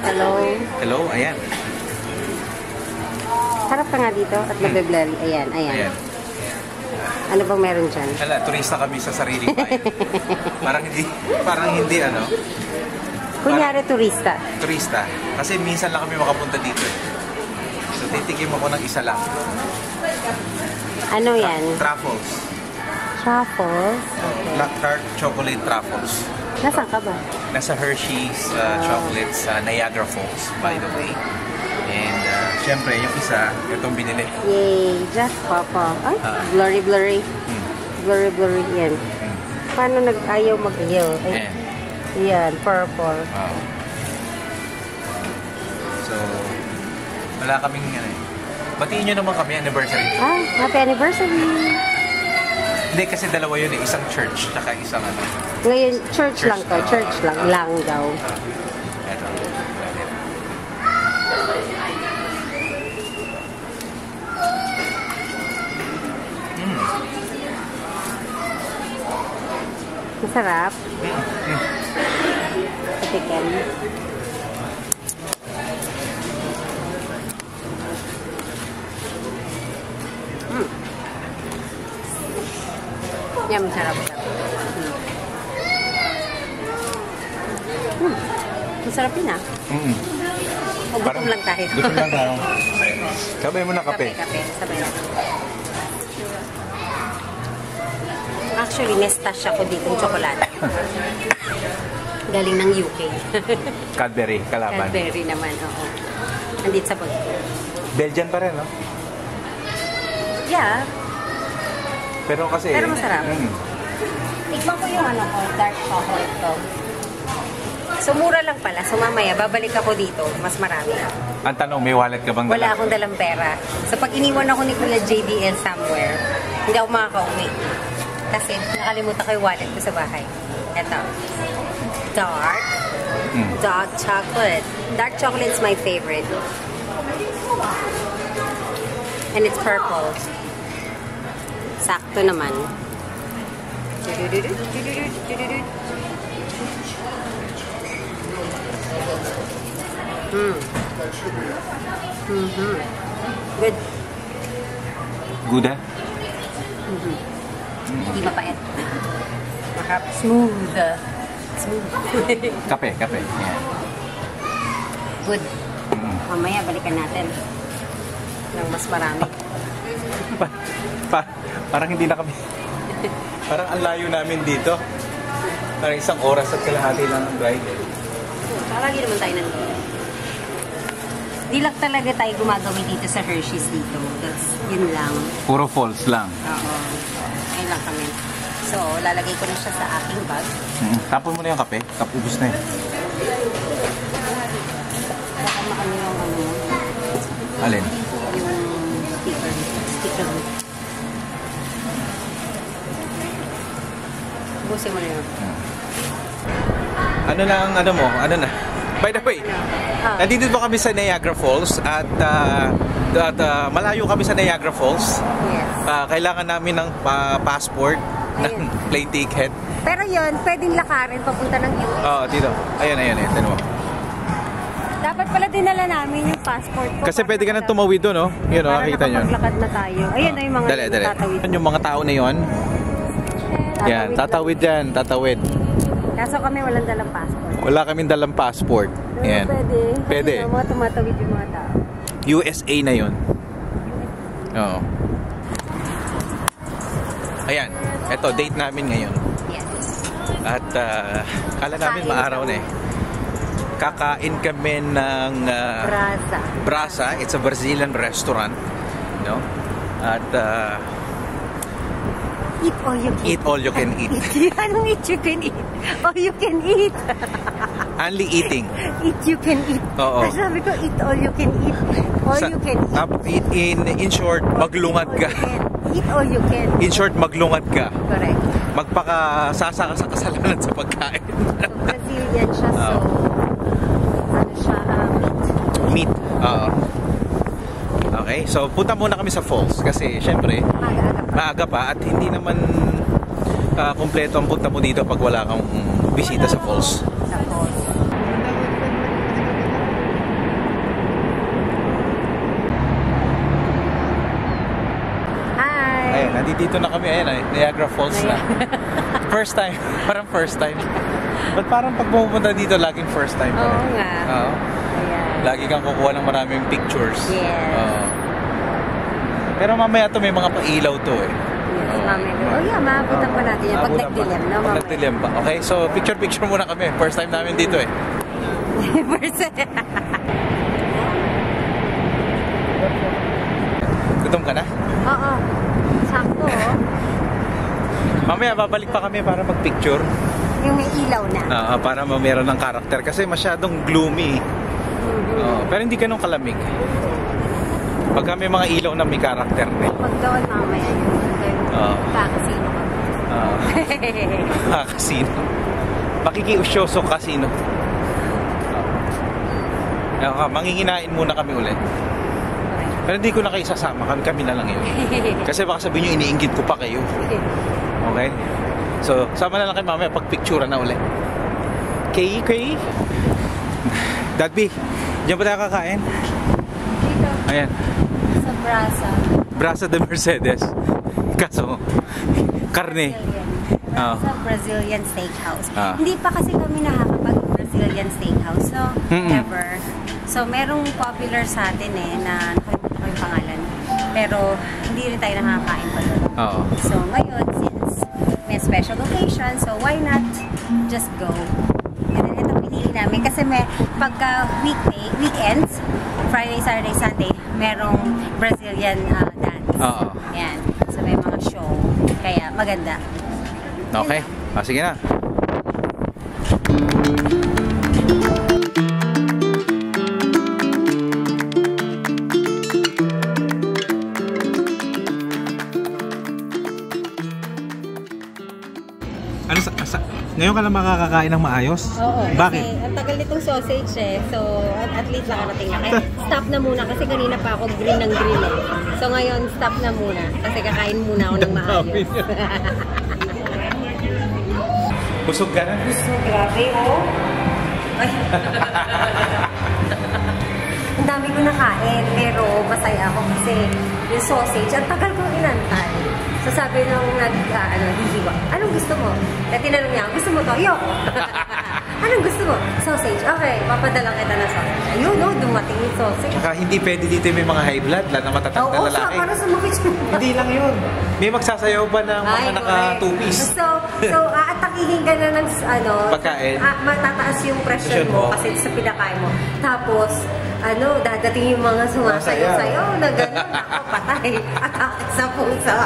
Hello. Hello, ayan. Harap ka nga dito at mabe-blurry. Ayan, ayan. Ano bang meron dyan? Hala, turista kami sa sariling bayan. parang hindi ano. Kunyari turista. Turista. Kasi minsan lang kami makapunta dito eh. So titikim ako ng isa lang. Ano yan? Truffles. Truffles? Okay. Black Tart Chocolate Truffles. Nasaan ka ba? Nasa Hershey's Chocolates sa Niagara Falls, by the way. And syempre, yung isa, itong binili. Yay! Just papa. Ay, blurry. Blurry yan. Paano nag-ayaw mag-heal? Yan, purple. Wow. So, wala kaming batiin nyo naman kami, anniversary. Happy anniversary! Hindi, kasi dalawa yun eh. Isang church, tsaka isang ano. Ngayon, church lang to. Church lang daw. Ito. Masarap. Patikin. Yan, masarap. Masarap yun ah. O gutom lang tayo. Gutom lang tayo. Sabay mo na kape. Kape. Sabay na. Actually, nestash ako dito ng tsokolate. Galing ng UK. Cadbury, kalaban. Cadbury naman, oo. Nandito sa bag. Belgian pa rin, no? Yeah. Pero kasi... Pero masarap. Tikman ko yung ano ko, dark chocolate ko. So, mura lang pala. So, mamaya, babalik ako dito. Mas marami. Ang tanong, may wallet ka bang dala? Wala akong dalang pera. So, pag iniwan ako ni Kuya JDL somewhere, hindi ako makaka-uwi. Kasi, nakalimutan ko yung wallet ko sa bahay. Ito. Dark chocolate. Dark chocolate is my favorite. And it's purple. Sakto naman. Good. Good, ha? Hindi mapait. Smooth. Kape. Yeah. Good. Mamaya, balikan natin. Ng mas marami. Parang hindi na kami. Parang ang layo namin dito. Parang 1 oras at kalahati lang ang drive. Palagi naman tayo nandito. Di lang talaga tayo gumagawin dito sa Hershey's dito. That's, yun lang. Puro falls lang. Oo. Ayun lang kami. So, lalagay ko na siya sa aking bag. Tapon mo na yung kape. Ubus na yun. Baka maano yung ano. Alin? Yung sticker. Busin mo na yun. Ano na ang ano mo? Ano na? By the way, nandito ba kami sa Niagara Falls at malayo kami sa Niagara Falls. Yes. Kailangan namin ng passport, ng plane ticket. Pero yun, pwedeng lakarin papunta ng US. Oo, dito. Ayan. Tignan mo. Dapat pala dinala namin yung passport ko. Kasi pwede ka nang tumawid doon, no? Yun, nakita nyo. Para nakapaglakad na tayo. Ayun na yung mga tatawid. Yung mga tao na yun. Yan, tatawid yan. Kaso kami walang dalang passport. Wala kaming dalang passport. Yan. Pwede. Kasi mga tumatawid yung mga tao. USA na yun. Oo. Ayan. Ito, date namin ngayon. Yes. At kala namin maaraw na eh. Kakain kami ng Brasa. It's a Brazilian restaurant. No? At eat all you can eat. Anong eat you can eat? All you can eat. Only eating. Eat you can eat. Oo. Sabi ko, eat all you can eat. All you can eat. In short, maglungad ka. Eat all you can. In short, maglungad ka. Correct. Magpakasasa ka sa kasalanan sa pagkain. So, Brazilian siya, so ano siya, meat. Meat. Okay, so punta muna kami sa falls kasi syempre maaga pa at hindi naman kompleto ang punta mo dito pag wala kang bisita sa falls. nandito na kami. Ayan ay, Niagara Falls na. First time. Parang first time. But parang pag pumunta dito, laging first time pa rin. Oo nga. Oo. Ayan. Lagi kang kukuha ng maraming pictures. Yes. Oo. Pero mamaya to may mga pailaw to eh. Yes, mamaya. Oh yeah, maabutan pa natin yan. Pag nagdilim, no? Pag nagdilim pa. Okay, so picture muna kami. First time namin dito eh. Gutom ka na? Oo. Sakto, oh. Mamaya babalik pa kami para mag-picture. Yung may ilaw na. Para meron ng karakter. Kasi masyadong gloomy. Pero hindi ganun kalamig. Pagka may mga ilaw na may karakter eh. Pag doon mamaya yun. Kakasino ka. Kasino. Makikiusyoso kasino. Manginginain muna kami ulit. Pero hindi ko na kayo sasama. Kami na lang yun. Kasi baka sabihin nyo, iniinggit ko pa kayo. Okay? So, sama na lang kayo mamaya pag-picture na ulit. Okay? Dad B, diyan ba tayo kakain? Dito. Ayan. Sa Brasa. Brasa de Mercedes. Kaso, karne. Brasa Brazilian Steakhouse. Ah. Hindi pa kasi kami nakakapag-Brazilian Steakhouse. So, never. So, merong popular sa atin na nakalimutan ko yung pangalan. Pero, hindi rin tayo nakakain pa doon. Oo. So, ngayon, since may special occasion, so why not just go? And then, ito pinili namin. Kasi may pagka weekends, Friday, Saturday, Sunday, merong Brazilian dance. Oo. Yan. So, may mga show. Kaya, maganda. Okay. Sige na. Ngayon ka lang makakakain ng maayos? Oo. Bakit? Kasi ang tagal nitong sausage eh. So, at least nakarating na. Kaya stop na muna kasi kanina pa ako green ng green eh. So, ngayon stop na muna kasi kakain muna ako ng maayos. Busog ka na? Busog, grabe oh. Ay. Ang dami ko nakain pero masaya ako kasi yung sausage, ang tagal kong inantay. So sabi nung hihiwa, anong gusto mo? Kaya tinanong niya, gusto mo to? Ayoko. Anong gusto mo? Sausage. Okay, papadala kita na sausage. Ayun, no, dumating yung sausage. Saka hindi pwede dito may mga high blood, lahat na matatag na lalaki. Oo, para sumakit yung Hindi lang yun. May magsasayaw pa ng mga naka-two-piece. So atakihin ka na ng pagkain. Matataas yung pressure mo kasi sa pinakain mo. Tapos, dadating yung mga sumasayaw-sayaw na gano'n. Ako, patay. Atake sa puso.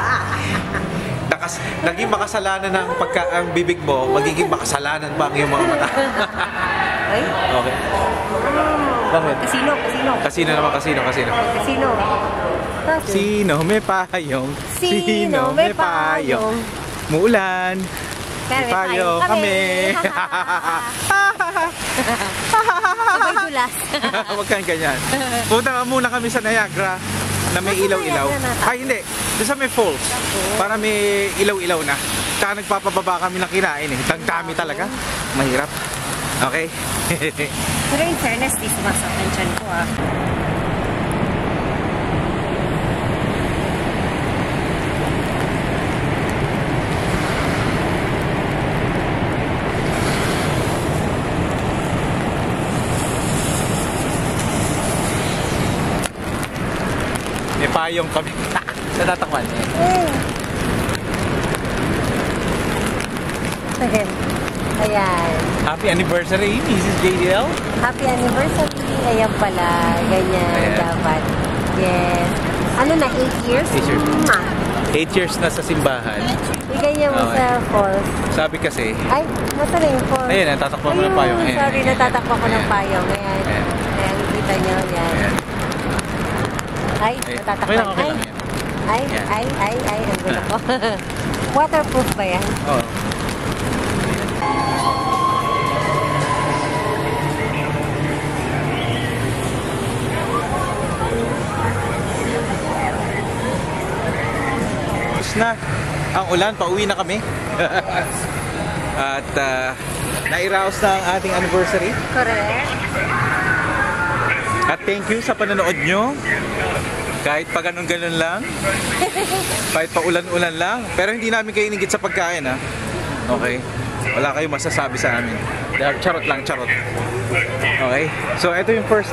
Naging makasalanan ng ang bibig mo, magiging makasalanan pa ang iyong mga mata. Ay? Okay. Bakit? Kasino. Kasino naman, kasino. Sino may payong? Sino may payong? Muulan. May payong kami. Sabay dulas. Huwag kang ganyan. Punta muna kami sa Niagara na may ilaw-ilaw. Ay, hindi. Doon sa may falls. Para may ilaw-ilaw na. Saka nagpapababa kami ng kinain eh. Ang dami talaga. Mahirap. Okay? Pero in fairness, di sumasok ang tiyan ko ah. May payong kami. Natatakpan. Ayan. Happy anniversary, Mrs. JDL. Happy anniversary. Ayan pala. Ganyan. Ayan. Dapat. Yes. 8 years? 8 years. 8 years na sa simbahan. Iganyan mo Okay. sa falls. Sabi kasi, Ay, nasa na yung falls? ayun, natatakpan mo ng payong. Ayan. Sorry, natatakpan ko ng payong. Ayan. Ayan. Ayan, kita nyo. Ayan. Ayan. Ay, Okay natatakpan. lang, okay lang yan. Ay, ang gulo ko. Waterproof ba yan? Oo. Tapos na ang ulan, pauwi na kami. At nairaos na ang ating anniversary. Correct. At thank you sa panonood nyo. Kahit pa ganun-ganun lang. Kahit pa ulan-ulan lang. Pero hindi namin kayo inigit sa pagkain, ha? Okay? Wala kayong masasabi sa amin. Charot lang, charot. Okay? So, ito yung first...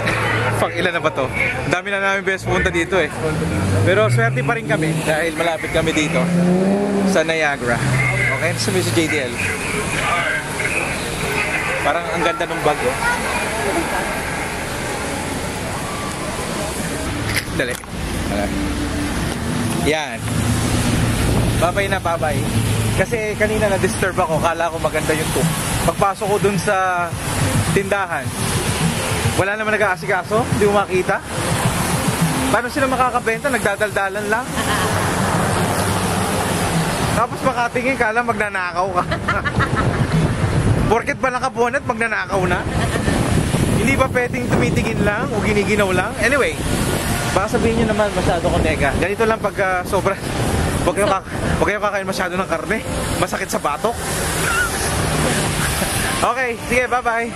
Pang ilan na ba to? Ang dami na namin best punta dito eh. Pero swerte pa rin kami dahil malapit kami dito sa Niagara. Okay? Sa si JDL. Parang ang ganda ng bag, oh. Dali. Yan. Babay na, babay. Kasi kanina na-disturb ako. Kala ko maganda yung took. Pagpasok ko dun sa tindahan, wala naman nag-aasikaso. Hindi mo makita. Paano sila makakabenta? Nagdadaldalan lang. Tapos makatingin, kala magnanakaw ka. Porket ba nakabonat, magnanakaw na? Hindi ba pwedeng tumitingin lang o giniginaw lang? Anyway, baka sabihin nyo naman masyado ko nega. Ganito lang pag sobra. Huwag kayo kakain masyado ng karne. Masakit sa batok. Okay, sige, bye-bye.